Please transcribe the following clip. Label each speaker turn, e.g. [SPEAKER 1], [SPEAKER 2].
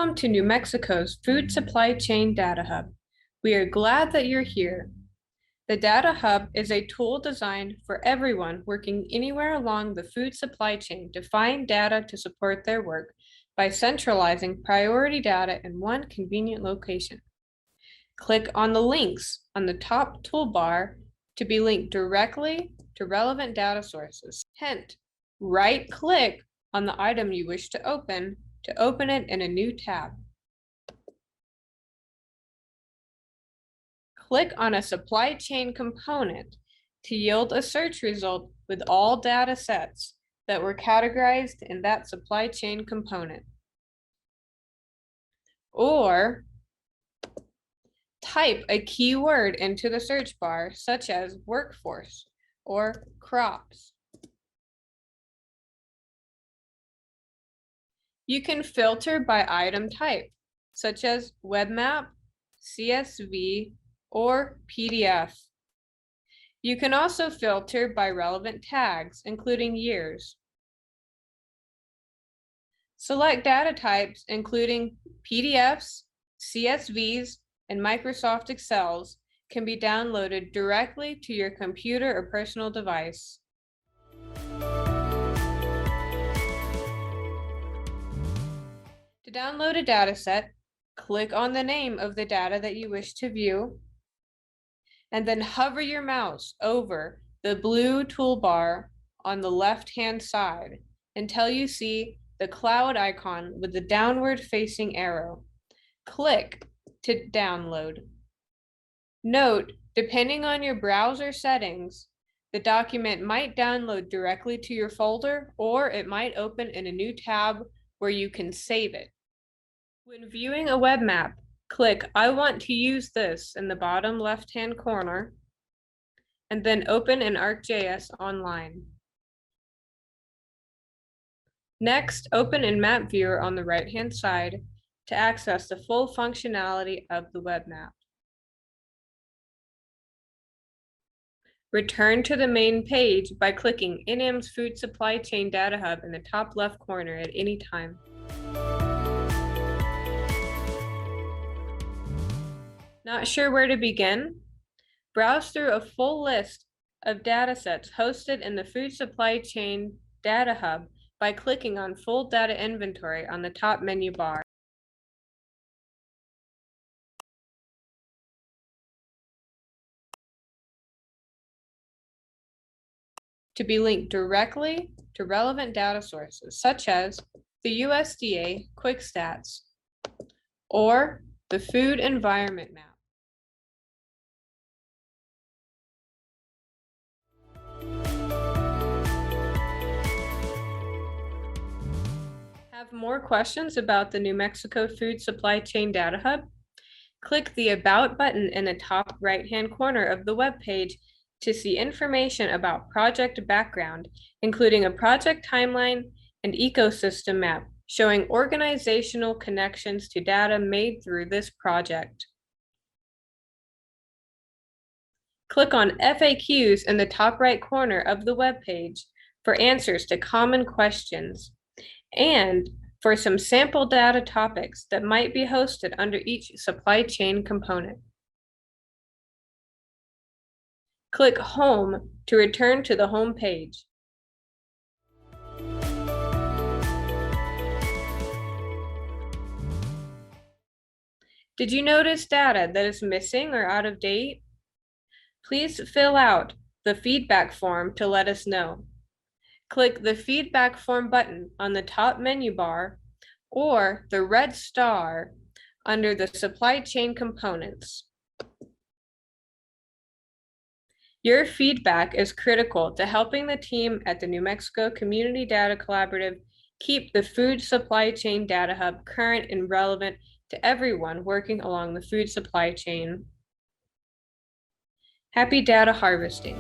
[SPEAKER 1] Welcome to New Mexico's Food Supply Chain Data Hub. We are glad that you're here. The Data Hub is a tool designed for everyone working anywhere along the food supply chain to find data to support their work by centralizing priority data in one convenient location. Click on the links on the top toolbar to be linked directly to relevant data sources. Hint, right-click on the item you wish to open it in a new tab. Click on a supply chain component to yield a search result with all data sets that were categorized in that supply chain component. Or type a keyword into the search bar, such as workforce or crops. You can filter by item type, such as web map, CSV, or PDF. You can also filter by relevant tags, including years. Select data types, including PDFs, CSVs, and Microsoft Excels, can be downloaded directly to your computer or personal device. To download a dataset, click on the name of the data that you wish to view, and then hover your mouse over the blue toolbar on the left-hand side until you see the cloud icon with the downward-facing arrow. Click to download. Note, depending on your browser settings, the document might download directly to your folder, or it might open in a new tab where you can save it. When viewing a web map, click I want to use this in the bottom left-hand corner, and then open an ArcGIS online. Next, open in Map Viewer on the right-hand side to access the full functionality of the web map. Return to the main page by clicking NM's Food Supply Chain Data Hub in the top left corner at any time. Not sure where to begin? Browse through a full list of datasets hosted in the Food Supply Chain Data Hub by clicking on Full Data Inventory on the top menu bar. To be linked directly to relevant data sources, such as the USDA Quick Stats or the Food Environment Map. Have more questions about the New Mexico Food Supply Chain Data Hub? Click the About button in the top right-hand corner of the web page to see information about project background, including a project timeline and ecosystem map showing organizational connections to data made through this project. Click on FAQs in the top right corner of the web page for answers to common questions and for some sample data topics that might be hosted under each supply chain component. Click Home to return to the home page. Did you notice data that is missing or out of date? Please fill out the feedback form to let us know. Click the feedback form button on the top menu bar or the red star under the supply chain components. Your feedback is critical to helping the team at the New Mexico Community Data Collaborative keep the Food Supply Chain Data Hub current and relevant to everyone working along the food supply chain. Happy data harvesting.